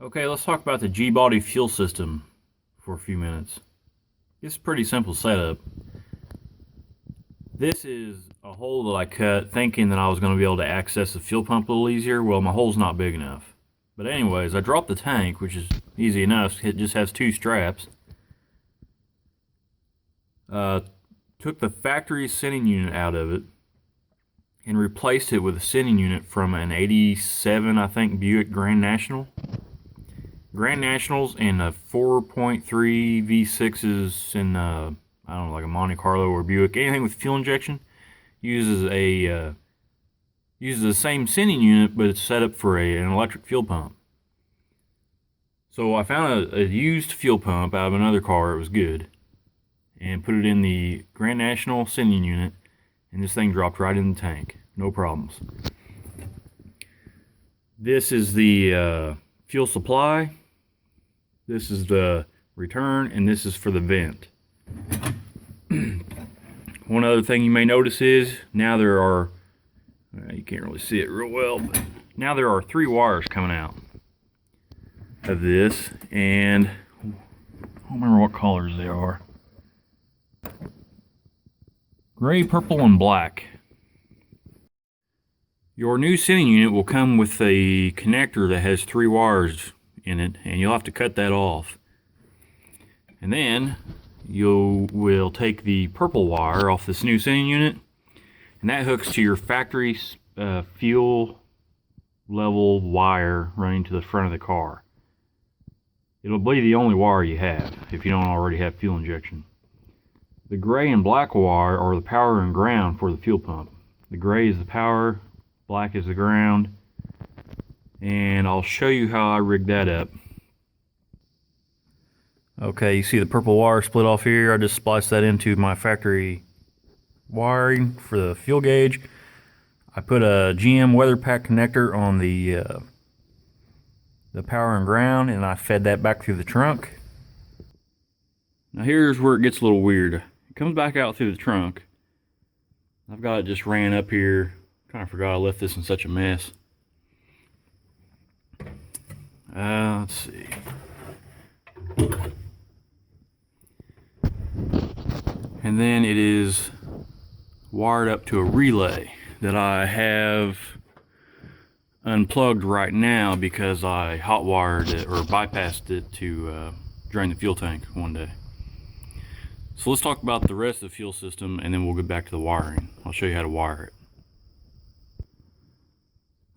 Okay, let's talk about the gbody fuel system for a few minutes. It's a pretty simple setup. This is a hole that I cut thinking that I was going to be able to access the fuel pump a little easier. Well, my hole's not big enough. But anyways, I dropped the tank, which is easy enough. It just has two straps. Took the factory sending unit out of it and replaced it with a sending unit from an 87, I think, Buick Grand National. Grand Nationals and a 4.3 V6s in I don't know, like a Monte Carlo or Buick, anything with fuel injection uses the same sending unit, but it's set up for an electric fuel pump. So I found a used fuel pump out of another car. It was good, and put it in the Grand National sending unit, and this thing dropped right in the tank, no problems. This is the fuel supply. This is the return, and this is for the vent. One other thing you may notice is now there are, you can't really see it real well, but now there are 3 wires coming out of this, and I don't remember what colors they are. Gray, purple, and black. Your new sending unit will come with a connector that has 3 wires in it, and you'll have to cut that off. And then you will take the purple wire off this new sending unit, and that hooks to your factory fuel level wire running to the front of the car. It'll be the only wire you have if you don't already have fuel injection. The gray and black wire are the power and ground for the fuel pump. The gray is the power, black is the ground, and I'll show you how I rigged that up. Okay, you see the purple wire split off here. I just spliced that into my factory wiring for the fuel gauge. I put a GM weather pack connector on the power and ground, and I fed that back through the trunk. Now here's where it gets a little weird. It comes back out through the trunk. I've got it just ran up here. Kind of forgot I left this in such a mess. Let's see. And then it is wired up to a relay that I have unplugged right now because I hot wired it or bypassed it to drain the fuel tank one day. So let's talk about the rest of the fuel system, and then we'll get back to the wiring. I'll show you how to wire it.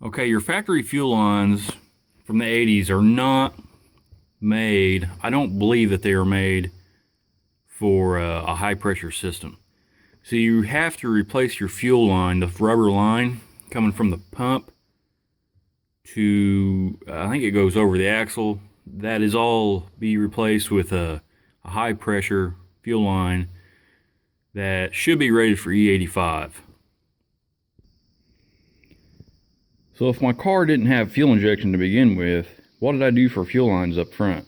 Okay, your factory fuel lines from the 80s are not made, I don't believe that they are made for a high pressure system. So you have to replace your fuel line, the rubber line coming from the pump to, I think it goes over the axle. That is all be replaced with a high pressure fuel line that should be rated for E85. So if my car didn't have fuel injection to begin with, what did I do for fuel lines up front?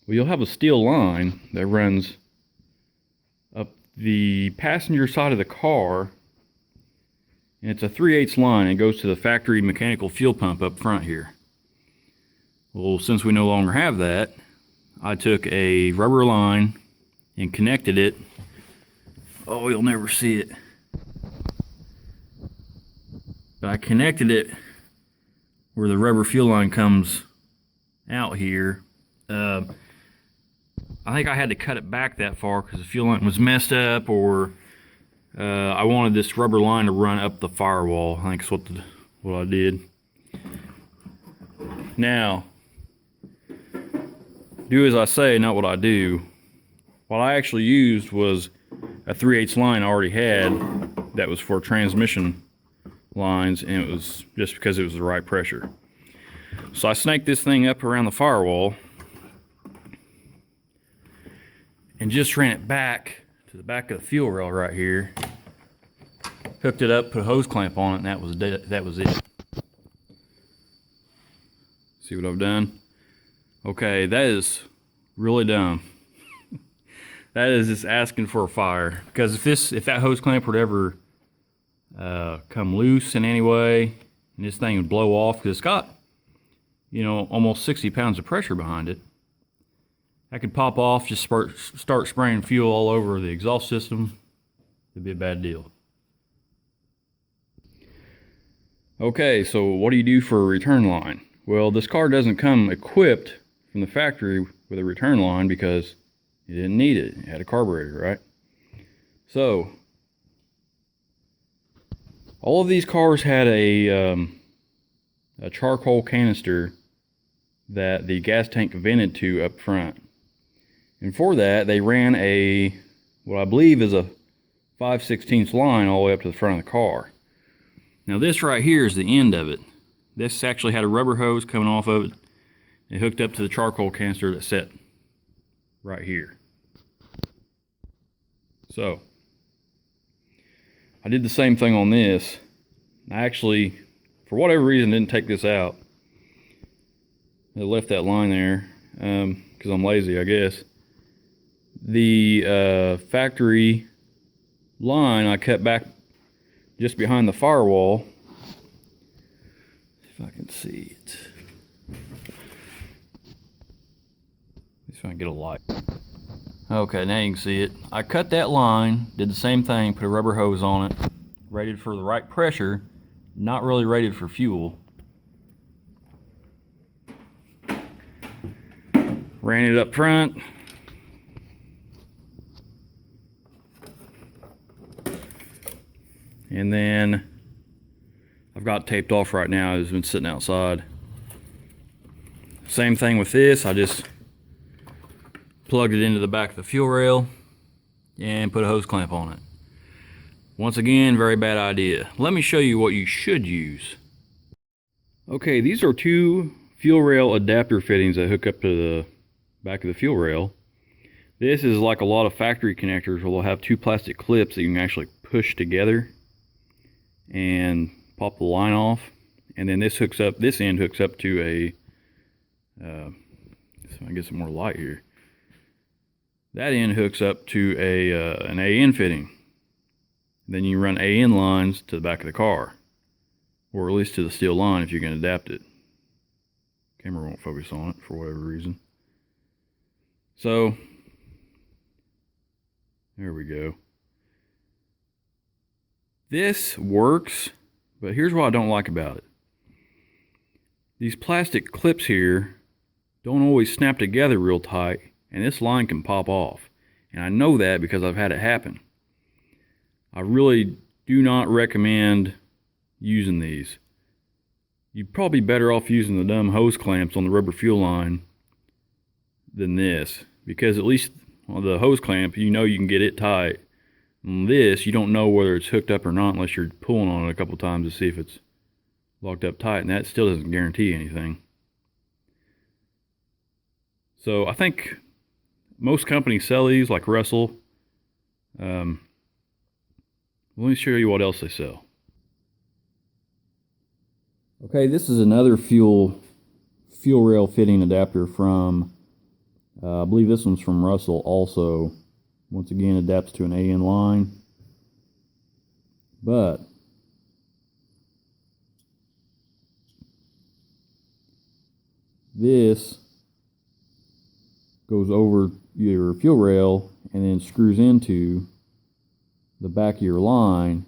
Well, you'll have a steel line that runs up the passenger side of the car, and it's a 3/8 line. It goes to the factory mechanical fuel pump up front here. Well, since we no longer have that, I took a rubber line and connected it. Oh, you'll never see it. But I connected it where the rubber fuel line comes out here. I think I had to cut it back that far because the fuel line was messed up, or I wanted this rubber line to run up the firewall. I think that's what I did. Now, do as I say, not what I do. What I actually used was a 3/8 line I already had that was for transmission lines, and it was just because it was the right pressure. So I snaked this thing up around the firewall and just ran it back to the back of the fuel rail right here. Hooked it up, put a hose clamp on it, and that was it. See what I've done? Okay, that is really dumb. That is just asking for a fire, because if that hose clamp would ever come loose in any way, and this thing would blow off, because you know, almost 60 pounds of pressure behind it. That could pop off, just start spraying fuel all over the exhaust system. It'd be a bad deal. Okay, so what do you do for a return line? Well, this car doesn't come equipped from the factory with a return line because you didn't need it. It had a carburetor, right? So, all of these cars had a charcoal canister that the gas tank vented to up front. And for that, they ran what I believe is a 5/16 line all the way up to the front of the car. Now this right here is the end of it. This actually had a rubber hose coming off of it. It hooked up to the charcoal canister that set right here. So, I did the same thing on this. I actually, for whatever reason, didn't take this out. I left that line there because I'm lazy, I guess. The factory line I cut back just behind the firewall. If I can see it. Let's try and get a light. Okay, now you can see it. I cut that line, did the same thing, put a rubber hose on it, rated for the right pressure, not really rated for fuel. Ran it up front. And then I've got it taped off right now. It's been sitting outside. Same thing with this. I just plugged it into the back of the fuel rail and put a hose clamp on it. Once again, very bad idea. Let me show you what you should use. Okay, these are two fuel rail adapter fittings that hook up to the back of the fuel rail. This is like a lot of factory connectors where they'll have two plastic clips that you can actually push together and pop the line off. And then this end hooks up to a so I get some more light here. That end hooks up to an AN fitting. Then you run AN lines to the back of the car, or at least to the steel line if you can adapt it. Camera won't focus on it for whatever reason. So there we go. This works, but here's what I don't like about it. These plastic clips here don't always snap together real tight, and this line can pop off. And I know that because I've had it happen. I really do not recommend using these. You'd probably be better off using the dumb hose clamps on the rubber fuel line than this, because at least on the hose clamp, you know you can get it tight. On this, you don't know whether it's hooked up or not unless you're pulling on it a couple times to see if it's locked up tight, and that still doesn't guarantee anything. So I think most companies sell these, like Russell. Let me show you what else they sell. Okay, this is another fuel rail fitting adapter from, I believe this one's from Russell also. Once again, adapts to an AN line. But this goes over your fuel rail and then screws into the back of your line,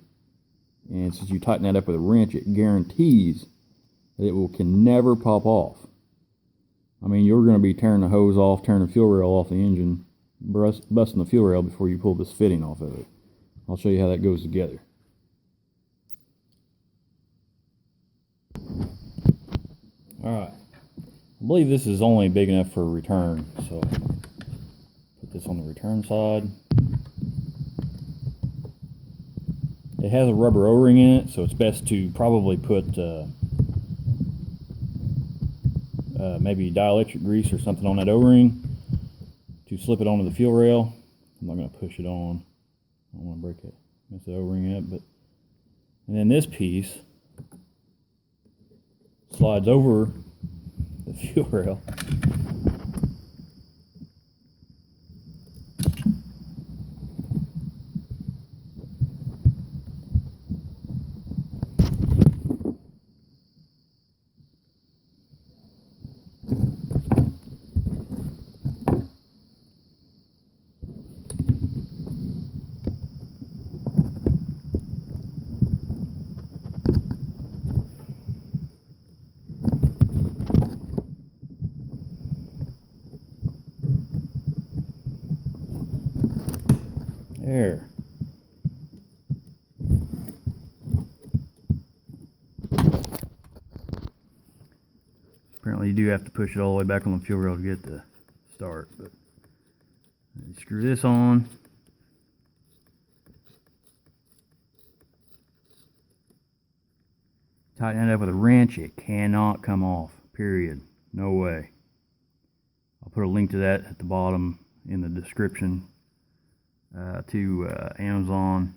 and since you tighten that up with a wrench, it guarantees that it can never pop off. I mean, you're going to be tearing the hose off, tearing the fuel rail off the engine, busting the fuel rail before you pull this fitting off of it. I'll show you how that goes together. Alright, I believe this is only big enough for a return, so put this on the return side. It has a rubber O-ring in it, so it's best to probably put maybe dielectric grease or something on that O-ring to slip it onto the fuel rail. I'm not going to push it on. I don't want to break it, mess the O-ring up. And then this piece slides over the fuel rail. There. Apparently you do have to push it all the way back on the fuel rail to get the start, but you screw this on. Tighten it up with a wrench. It cannot come off, period. No way. I'll put a link to that at the bottom in the description to Amazon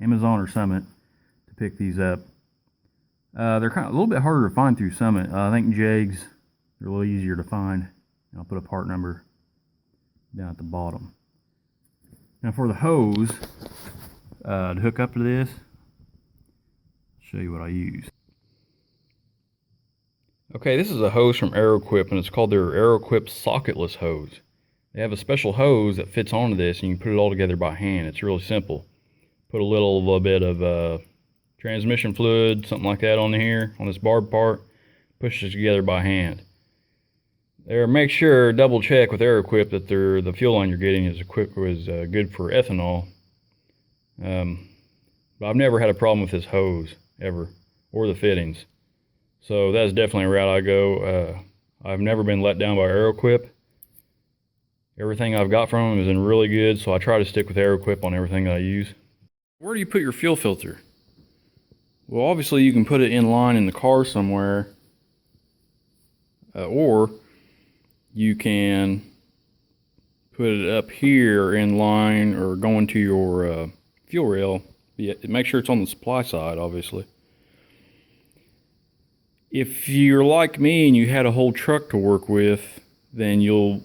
or Summit to pick these up. They're kind of a little bit harder to find through Summit. I think Jegs are a little easier to find. I'll put a part number down at the bottom. Now for the hose to hook up to this, show you what I use. Okay, this is a hose from Aeroquip, and it's called their Aeroquip socketless hose. They have a special hose that fits onto this, and you can put it all together by hand. It's really simple. Put a little bit of transmission fluid, something like that on here, on this barb part. Push it together by hand. Make sure, double check with Aeroquip that the fuel line you're getting is good for ethanol. But I've never had a problem with this hose, ever, or the fittings. So that's definitely a route I go. I've never been let down by Aeroquip. Everything I've got from them has been really good, so I try to stick with Aeroquip on everything that I use. Where do you put your fuel filter? Well, obviously you can put it in line in the car somewhere, or you can put it up here in line or going to your fuel rail. Make sure it's on the supply side, obviously. If you're like me and you had a whole truck to work with, then you'll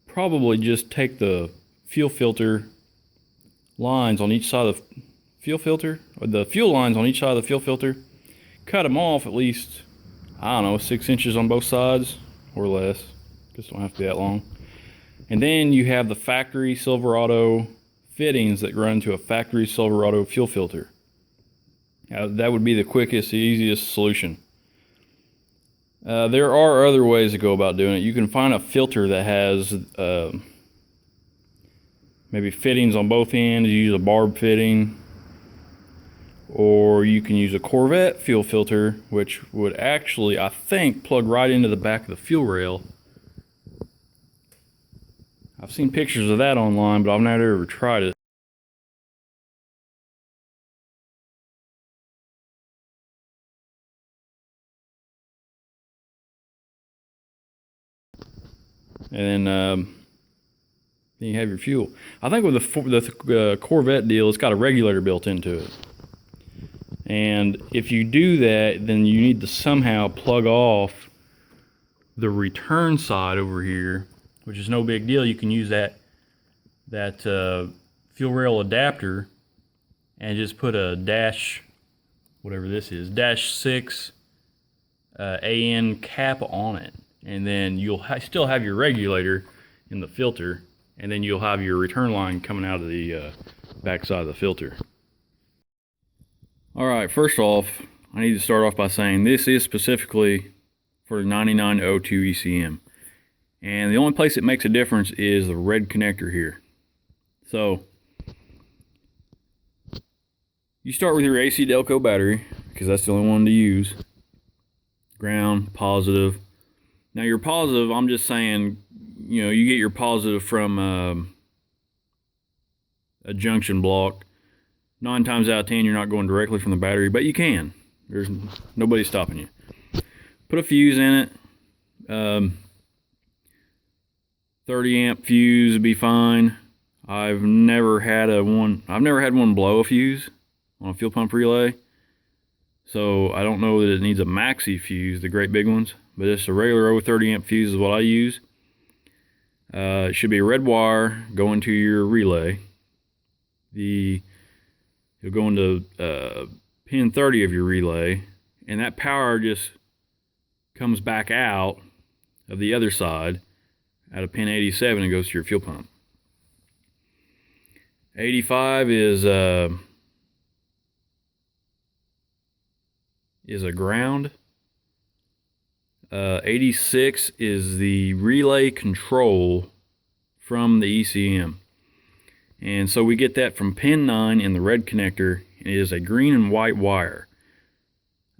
probably just take the fuel filter lines on each side of the fuel filter, or the fuel lines on each side of the fuel filter, cut them off at least, I don't know, 6 inches on both sides or less. Just don't have to be that long. And then you have the factory Silverado fittings that run to a factory Silverado fuel filter. That would be the quickest, the easiest solution. There are other ways to go about doing it. You can find a filter that has maybe fittings on both ends. You use a barb fitting, or you can use a Corvette fuel filter, which would actually, I think, plug right into the back of the fuel rail. I've seen pictures of that online, but I've never ever tried it. And then you have your fuel. I think with the Corvette deal, it's got a regulator built into it. And if you do that, then you need to somehow plug off the return side over here, which is no big deal. You can use that fuel rail adapter and just put a whatever this is, -6 AN cap on it. And then you'll still have your regulator in the filter, and then you'll have your return line coming out of the back side of the filter. Alright, first off, I need to start off by saying this is specifically for 9902 ECM. And the only place it makes a difference is the red connector here. So, you start with your AC Delco battery, because that's the only one to use. Ground, positive. Now your positive, I'm just saying, you know, you get your positive from a junction block. 9 times out of 10, you're not going directly from the battery, but you can. There's nobody stopping you. Put a fuse in it. 30 amp fuse would be fine. I've never had one blow a fuse on a fuel pump relay. So I don't know that it needs a maxi fuse, the great big ones, but it's a regular 30 amp fuse is what I use. It should be a red wire going to your relay. You'll go into pin 30 of your relay, and that power just comes back out of the other side out of pin 87 and goes to your fuel pump. 85 is a ground. 86 is the relay control from the ECM. And so we get that from pin 9 in the red connector. It is a green and white wire.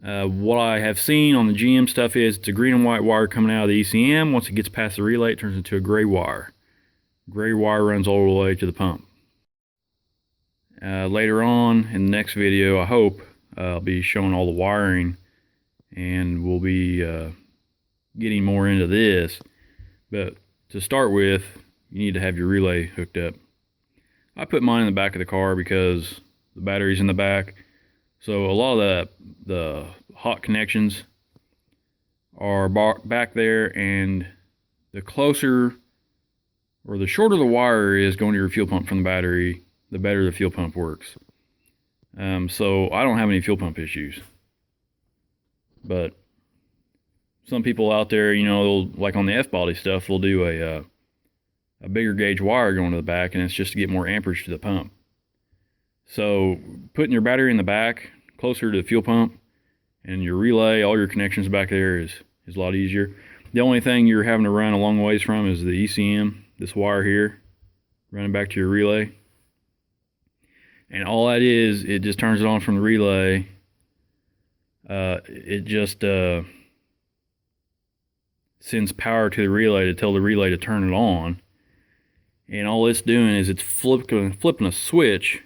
What I have seen on the GM stuff is it's a green and white wire coming out of the ECM. Once it gets past the relay, it turns into a gray wire. Gray wire runs all the way to the pump. Later on in the next video, I hope, I'll be showing all the wiring, and we'll be getting more into this. But to start with, you need to have your relay hooked up. I put mine in the back of the car because the battery's in the back. So a lot of the hot connections are back there, and the closer or the shorter the wire is going to your fuel pump from the battery, the better the fuel pump works. So I don't have any fuel pump issues. But some people out there, you know, like on the F-body stuff, they'll do a bigger gauge wire going to the back, and it's just to get more amperage to the pump. So putting your battery in the back, closer to the fuel pump, and your relay, all your connections back there is a lot easier. The only thing you're having to run a long ways from is the ECM, this wire here, running back to your relay. And all that is, it just turns it on from the relay. It just sends power to the relay to tell the relay to turn it on. And all it's doing is it's flipping a switch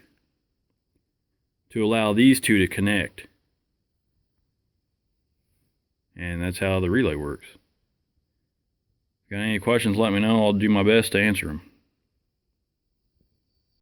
to allow these two to connect. And that's how the relay works. Got any questions, let me know. I'll do my best to answer them.